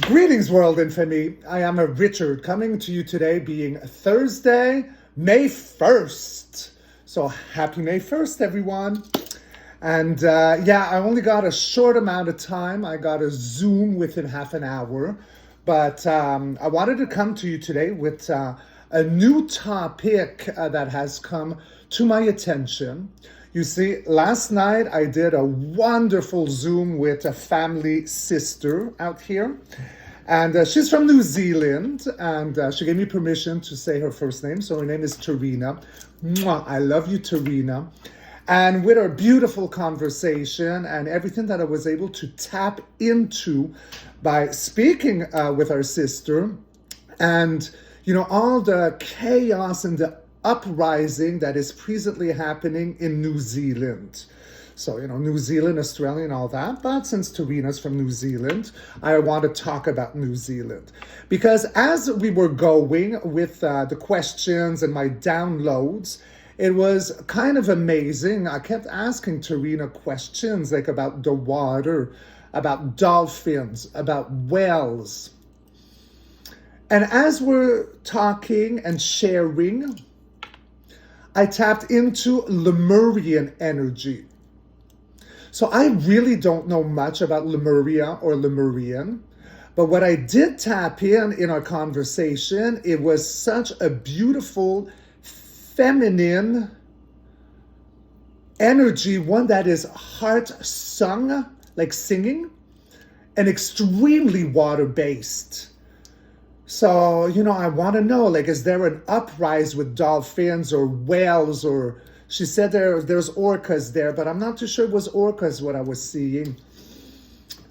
Greetings, world infamy. I am a Richard coming to you today being Thursday, May 1st. So happy May 1st, everyone. And I only got a short amount of time. I got a Zoom within half an hour. But I wanted to come to you today with a new topic that has come to my attention. You see, last night I did a wonderful Zoom with a family sister out here. And she's from New Zealand, and she gave me permission to say her first name. So her name is Tarina. Mwah, I love you, Tarina. And with our beautiful conversation and everything that I was able to tap into by speaking with our sister, and, you know, all the chaos and the uprising that is presently happening in New Zealand. So, you know, New Zealand, Australia, and all that. But since Tarina's from New Zealand, I want to talk about New Zealand. Because as we were going with the questions and my downloads, it was kind of amazing. I kept asking Tarina questions like about the water, about dolphins, about whales. And as we're talking and sharing, I tapped into Lemurian energy. So I really don't know much about Lemuria or Lemurian, but what I did tap in our conversation, it was such a beautiful feminine energy, one that is heart sung, like singing, and extremely water-based. So, you know, I want to know, like, is there an uprise with dolphins or whales? Or she said there's orcas there, but I'm not too sure it was orcas what I was seeing.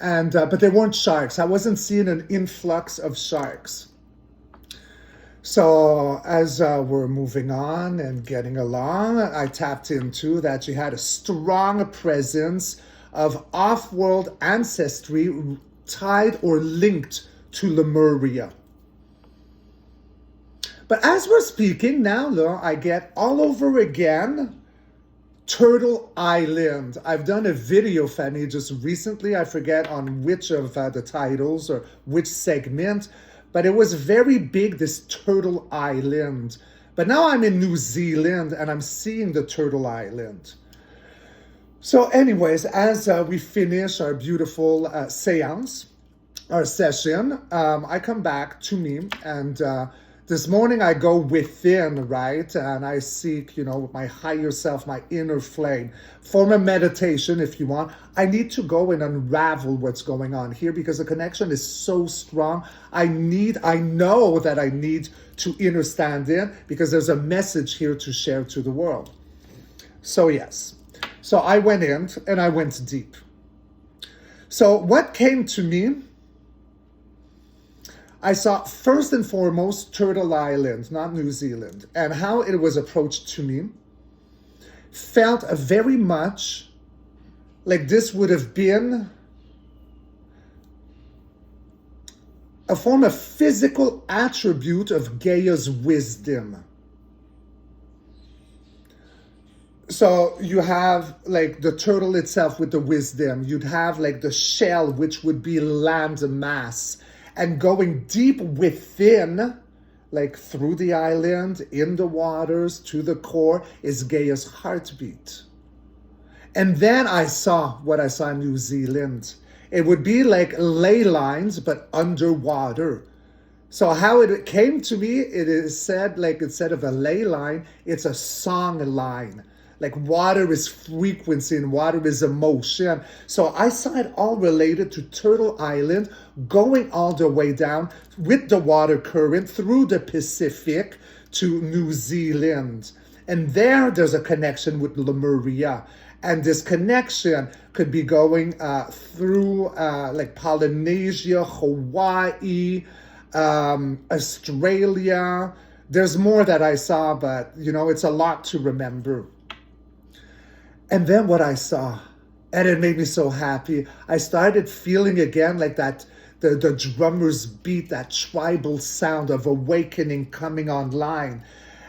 And but they weren't sharks. I wasn't seeing an influx of sharks. So as we're moving on and getting along, I tapped into that she had a strong presence of off-world ancestry tied or linked to Lemuria. But as we're speaking now, look, I get all over again Turtle Island. I've done a video, Fanny, just recently. I forget on which of the titles or which segment, but it was very big, this Turtle Island. But now I'm in New Zealand and I'm seeing the Turtle Island. So anyways, as we finish our beautiful seance, our session, I come back to me and this morning I go within, right? And I seek, you know, my higher self, my inner flame. Form a meditation if you want. I need to go and unravel what's going on here because the connection is so strong. I know that I need to understand it because there's a message here to share to the world. So yes. So I went in and I went deep. So what came to me? I saw first and foremost Turtle Island, not New Zealand, and how it was approached to me felt very much like this would have been a form of physical attribute of Gaia's wisdom. So you have like the turtle itself with the wisdom. You'd have like the shell, which would be land mass. And going deep within, like through the island, in the waters, to the core, is Gaia's heartbeat. And then I saw what I saw in New Zealand. It would be like ley lines, but underwater. So how it came to me, it is said, like instead of a ley line, it's a song line. Like water is frequency and water is emotion. So I saw it all related to Turtle Island, going all the way down with the water current through the Pacific to New Zealand. And there's a connection with Lemuria. And this connection could be going through like Polynesia, Hawaii, Australia. There's more that I saw, but you know, it's a lot to remember. And then what I saw, and it made me so happy, I started feeling again like that, the drummer's beat, that tribal sound of awakening coming online.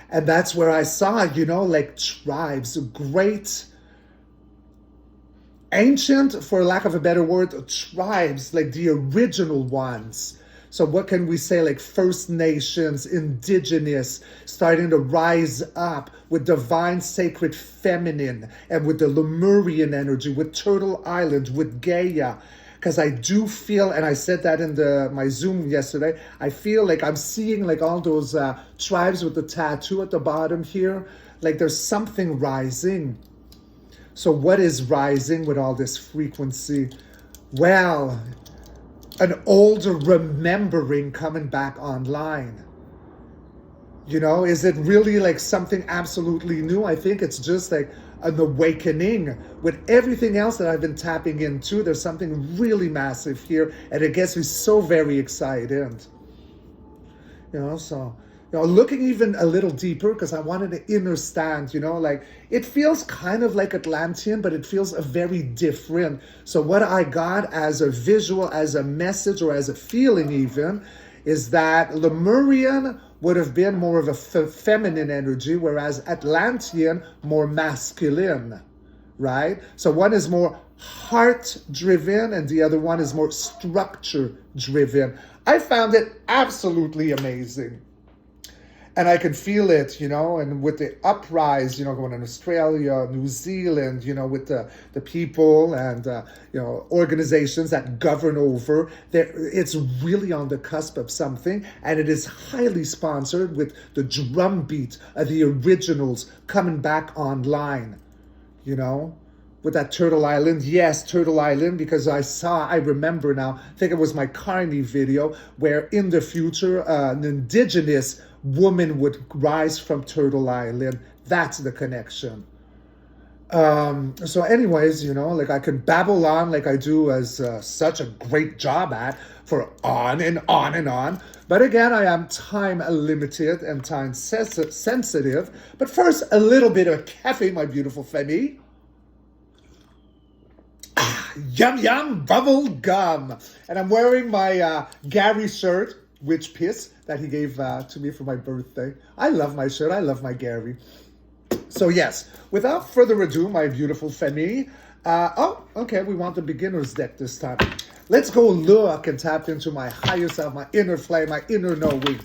And that's where I saw, you know, like tribes, great ancient, for lack of a better word, tribes, like the original ones. So what can we say, like First Nations, indigenous, starting to rise up with divine sacred feminine and with the Lemurian energy, with Turtle Island, with Gaia. Because I do feel, and I said that in my Zoom yesterday, I feel like I'm seeing like all those tribes with the tattoo at the bottom here, like there's something rising. So what is rising with all this frequency? Well, an older remembering coming back online. You know, is it really like something absolutely new? I think it's just like an awakening with everything else that I've been tapping into. There's something really massive here, and it gets me so very excited. You know, so, you know, looking even a little deeper because I wanted to understand, you know, like it feels kind of like Atlantean, but it feels a very different. So what I got as a visual, as a message, or as a feeling even, is that Lemurian would have been more of a feminine energy, whereas Atlantean more masculine, right? So one is more heart-driven and the other one is more structure-driven. I found it absolutely amazing. And I can feel it, you know, and with the uprise, you know, going in Australia, New Zealand, you know, with the people and, you know, organizations that govern over, it's really on the cusp of something. And it is highly sponsored with the drumbeat of the originals coming back online, you know. With that Turtle Island, yes, Turtle Island, because I remember now, I think it was my Carney video, where in the future, an indigenous woman would rise from Turtle Island. That's the connection. So anyways, you know, like I could babble on like I do as such a great job at for on and on and on. But again, I am time limited and time sensitive. But first, a little bit of cafe, my beautiful Femi. Yum, yum, bubble gum. And I'm wearing my Gary shirt, Witch Piss, that he gave to me for my birthday. I love my shirt. I love my Gary. So yes, without further ado, my beautiful Femi. Oh, okay, we want the beginner's deck this time. Let's go look and tap into my higher self, my inner flame, my inner knowing.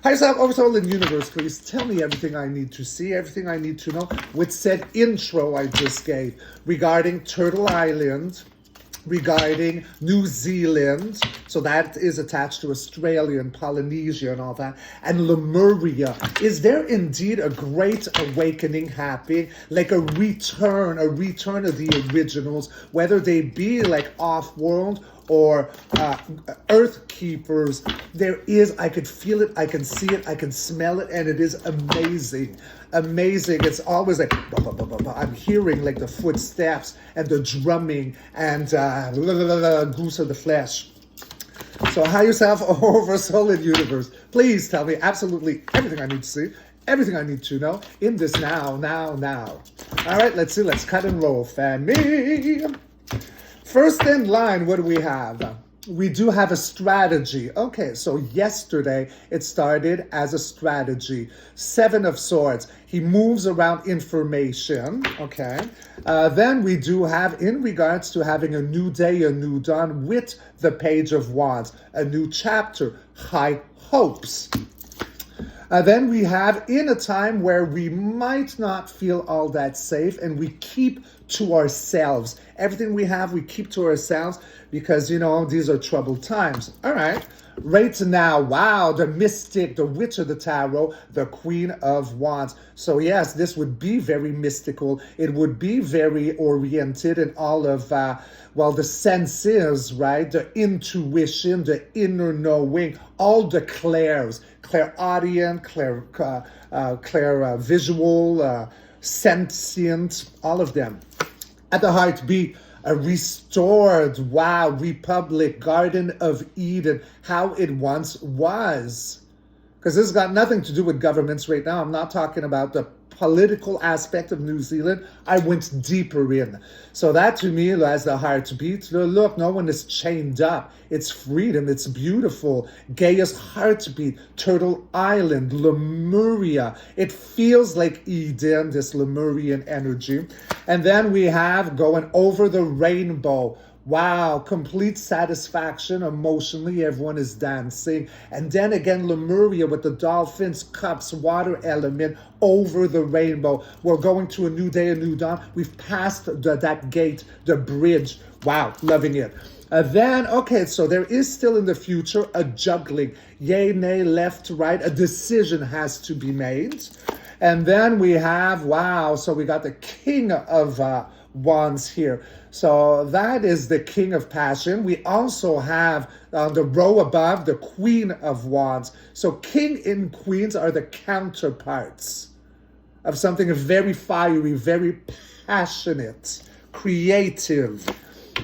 Higher self, oversoul in universe, please tell me everything I need to see, everything I need to know with said intro I just gave regarding Turtle Island, regarding New Zealand, so that is attached to Australia and Polynesia and all that, and Lemuria. Is there indeed a great awakening happening, like a return of the originals, whether they be like off-world or earth keepers? There is, I could feel it, I can see it, I can smell it, and it is amazing. Amazing. It's always like, I'm hearing like the footsteps and the drumming and goose of the flesh. So higher self, over soul and universe, please tell me absolutely everything I need to see, everything I need to know in this now. All right, let's see. Let's cut and roll, family. First in line, what do we have? We do have a strategy. Okay, so yesterday it started as a strategy. 7 of Swords. He moves around information. Okay. Then we do have, in regards to having a new day, a new dawn, with the Page of Wands, a new chapter, high hopes. Then we have in a time where we might not feel all that safe and we keep to ourselves. Everything we have, we keep to ourselves because, you know, these are troubled times. All right. Right now, wow, the mystic, the witch of the tarot, the Queen of Wands. So yes, this would be very mystical. It would be very oriented in all of, well, the senses, right? The intuition, the inner knowing, all the clairs, clairaudient, clair visual, sentient, all of them. At the heartbeat, a restored, wow, Republic, Garden of Eden, how it once was. Because this has got nothing to do with governments right now. I'm not talking about the political aspect of New Zealand, I went deeper in. So that to me, as the heartbeat, look, no one is chained up. It's freedom. It's beautiful. Gaia's heartbeat, Turtle Island, Lemuria. It feels like Eden, this Lemurian energy. And then we have going over the rainbow. Wow, complete satisfaction emotionally. Everyone is dancing. And then again, Lemuria with the dolphins, cups, water element over the rainbow. We're going to a new day, a new dawn. We've passed that gate, the bridge. Wow, loving it. Then, okay, so there is still in the future a juggling. Yay, nay, left, right. A decision has to be made. And then we have, wow, so we got the King of Wands here. So that is the King of Passion. We also have the row above, the Queen of Wands. So King and Queens are the counterparts of something very fiery, very passionate, creative.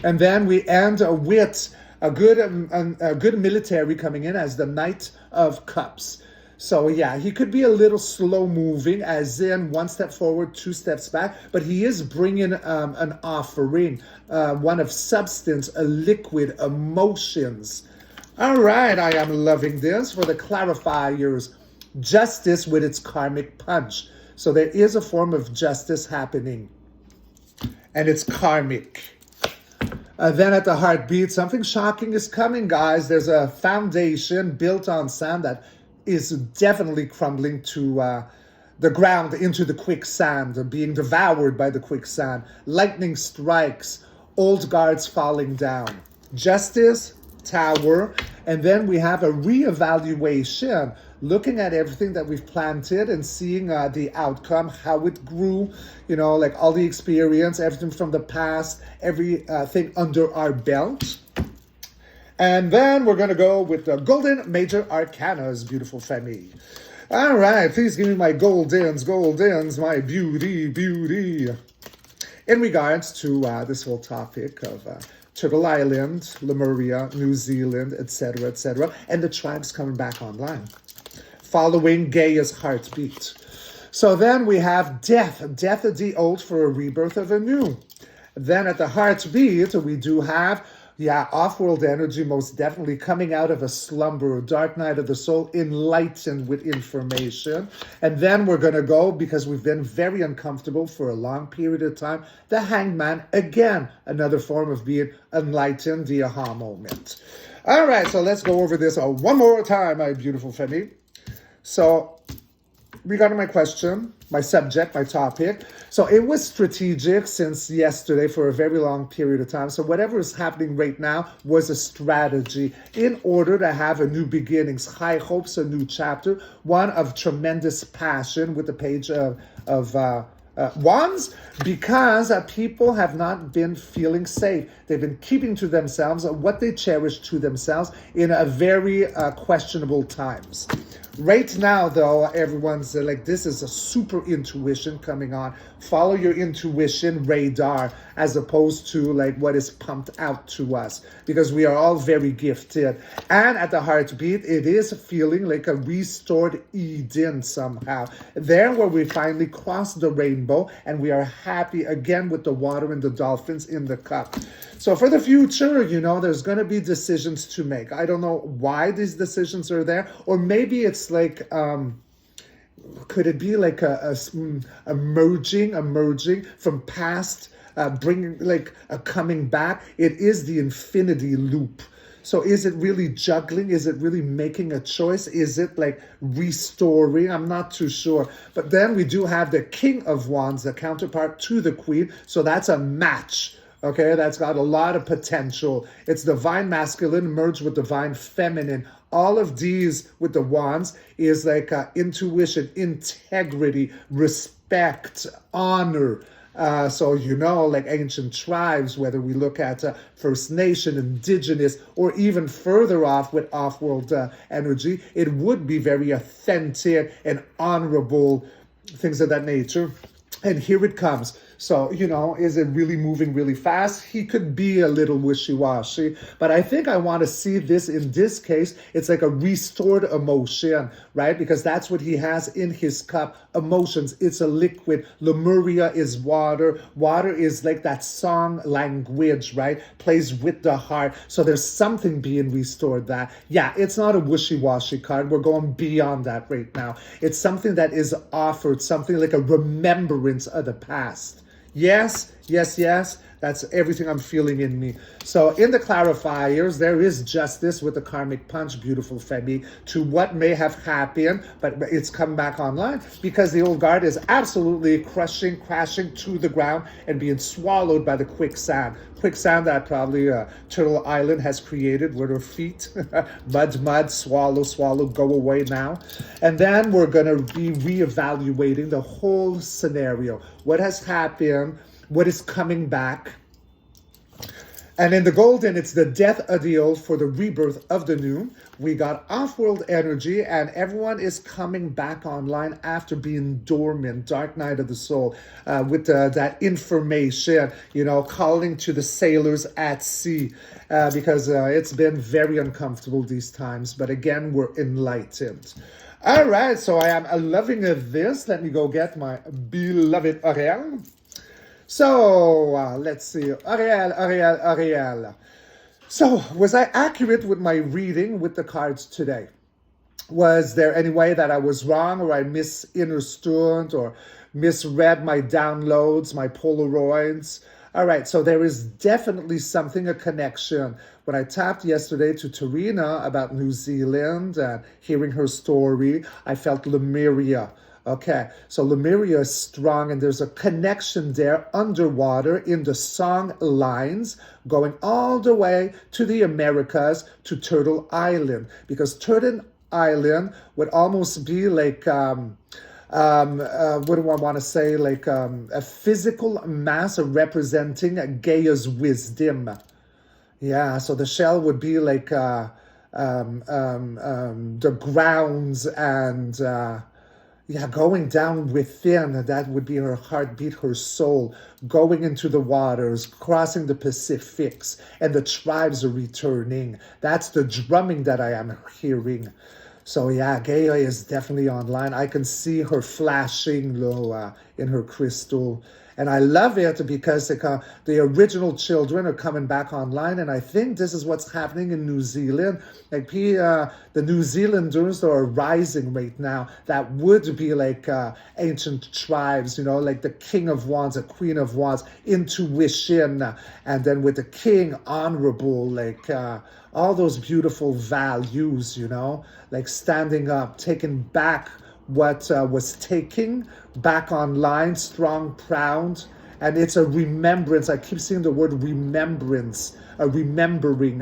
And then we end with a good military coming in as the Knight of Cups. So yeah, he could be a little slow moving, as in one step forward, two steps back, but he is bringing an offering, one of substance, a liquid, emotions. All right, I am loving this for the clarifiers. Justice with its karmic punch. So there is a form of justice happening, and it's karmic. Then at the heartbeat, something shocking is coming, guys. There's a foundation built on sand that is definitely crumbling to the ground, into the quicksand, being devoured by the quicksand. Lightning strikes, old guards falling down. Justice, Tower, and then we have a reevaluation, looking at everything that we've planted and seeing the outcome, how it grew, you know, like all the experience, everything from the past, everything under our belt. And then we're going to go with the Golden Major Arcanas, beautiful family. All right, please give me my goldens, my beauty. In regards to this whole topic of Turtle Island, Lemuria, New Zealand, etc., and the tribes coming back online, following Gaia's heartbeat. So then we have death of the old for a rebirth of a new. Then at the heartbeat, we do have off-world energy, most definitely coming out of a slumber, dark night of the soul, enlightened with information. And then we're going to go, because we've been very uncomfortable for a long period of time, the Hangman, again, another form of being enlightened, the aha moment. All right, so let's go over this one more time, my beautiful family. So, regarding my question, my subject, my topic. So it was strategic since yesterday for a very long period of time. So whatever is happening right now was a strategy in order to have a new beginnings, high hopes, a new chapter, one of tremendous passion with the page of Wands, because people have not been feeling safe. They've been keeping to themselves what they cherish to themselves in a very questionable times. Right now, though, everyone's like, this is a super intuition coming on. Follow your intuition radar as opposed to like what is pumped out to us, because we are all very gifted. And at the heartbeat, it is feeling like a restored Eden somehow. There where we finally cross the rainbow and we are happy again with the water and the dolphins in the cup. So for the future, you know, there's going to be decisions to make. I don't know why these decisions are there, or maybe it's like, could it be like a emerging from past, bringing like a coming back? It is the infinity loop. So is it really juggling? Is it really making a choice? Is it like restoring? I'm not too sure. But then we do have the King of Wands, the counterpart to the Queen. So that's a match. Okay, that's got a lot of potential. It's divine masculine merged with divine feminine. All of these with the wands is like intuition, integrity, respect, honor. So, you know, like ancient tribes, whether we look at First Nation, Indigenous, or even further off with off-world energy, it would be very authentic and honorable, things of that nature. And here it comes. So, is it really moving really fast? He could be a little wishy-washy, but I think I want to see this in this case. It's like a restored emotion, right? Because that's what he has in his cup, emotions. It's a liquid. Lemuria is water. Water is like that song language, right? Plays with the heart. So there's something being restored that. Yeah, it's not a wishy-washy card. We're going beyond that right now. It's something that is offered, something like a remembrance of the past. Yes, yes, yes. That's everything I'm feeling in me. So in the clarifiers, there is justice with the karmic punch, beautiful Femi, to what may have happened, but it's come back online because the old guard is absolutely crashing to the ground and being swallowed by the quicksand. Quicksand that probably Turtle Island has created with her feet. Mud, swallow, go away now. And then we're going to be reevaluating the whole scenario. What has happened? What is coming back? And in the golden, it's the death of the old for the rebirth of the new. We got off-world energy, and everyone is coming back online after being dormant, dark night of the soul, with that information, calling to the sailors at sea, because it's been very uncomfortable these times. But again, we're enlightened. All right, so I am loving this. Let me go get my beloved Ariel. So, let's see. Ariel. So, was I accurate with my reading with the cards today? Was there any way that I was wrong or I misunderstood or misread my downloads, my Polaroids? All right, so there is definitely a connection. When I tapped yesterday to Tarina about New Zealand and hearing her story, I felt Lemuria. Okay, so Lemuria is strong, and there's a connection there underwater in the Songlines going all the way to the Americas, to Turtle Island, because Turtle Island would almost be like, what do I want to say, like a physical mass representing Gaia's wisdom. Yeah, so the shell would be like the grounds and... going down within, that would be her heartbeat, her soul, going into the waters, crossing the Pacifics, and the tribes are returning. That's the drumming that I am hearing. So yeah, Gaia is definitely online. I can see her flashing low in her crystal. And I love it because the original children are coming back online. And I think this is what's happening in New Zealand. Like the New Zealanders are rising right now. That would be like ancient tribes, like the King of Wands, the Queen of Wands, intuition. And then with the King, honorable, like all those beautiful values, like standing up, taking back what was taking back online, strong, proud, and it's a remembrance. I keep seeing the word remembrance, a remembering.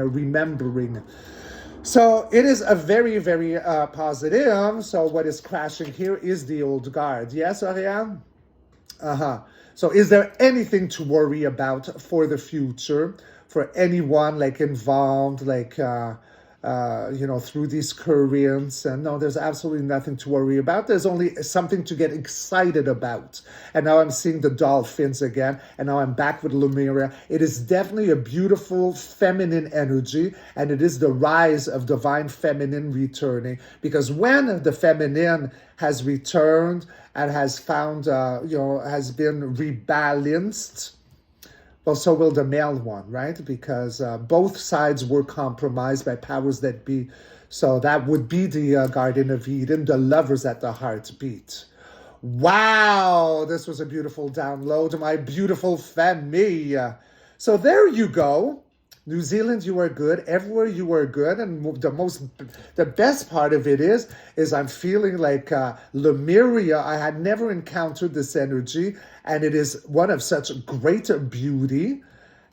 So it is a very, very positive. So what is crashing here is the old guard. Yes, Ariane? So is there anything to worry about for the future, for anyone like involved, like through these currents? And no, there's absolutely nothing to worry about. There's only something to get excited about. And now I'm seeing the dolphins again, and now I'm back with Lemuria. It is definitely a beautiful feminine energy, and it is the rise of divine feminine returning, because when the feminine has returned and has found, has been rebalanced, well, so will the male one, right? Because both sides were compromised by powers that be. So that would be the Garden of Eden, the lovers at the heartbeat. Wow, this was a beautiful download, my beautiful Femi. So there you go. New Zealand, you are good. Everywhere you are good. And the best part of it is I'm feeling like Lemuria. I had never encountered this energy, and it is one of such great beauty.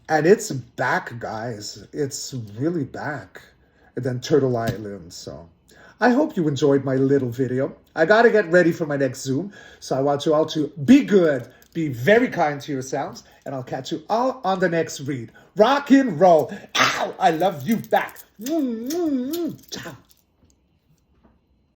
And it's back, guys. It's really back. And then Turtle Island. So I hope you enjoyed my little video. I got to get ready for my next Zoom. So I want you all to be good. Be very kind to yourselves, and I'll catch you all on the next read. Rock and roll. Ow! I love you back. Ciao.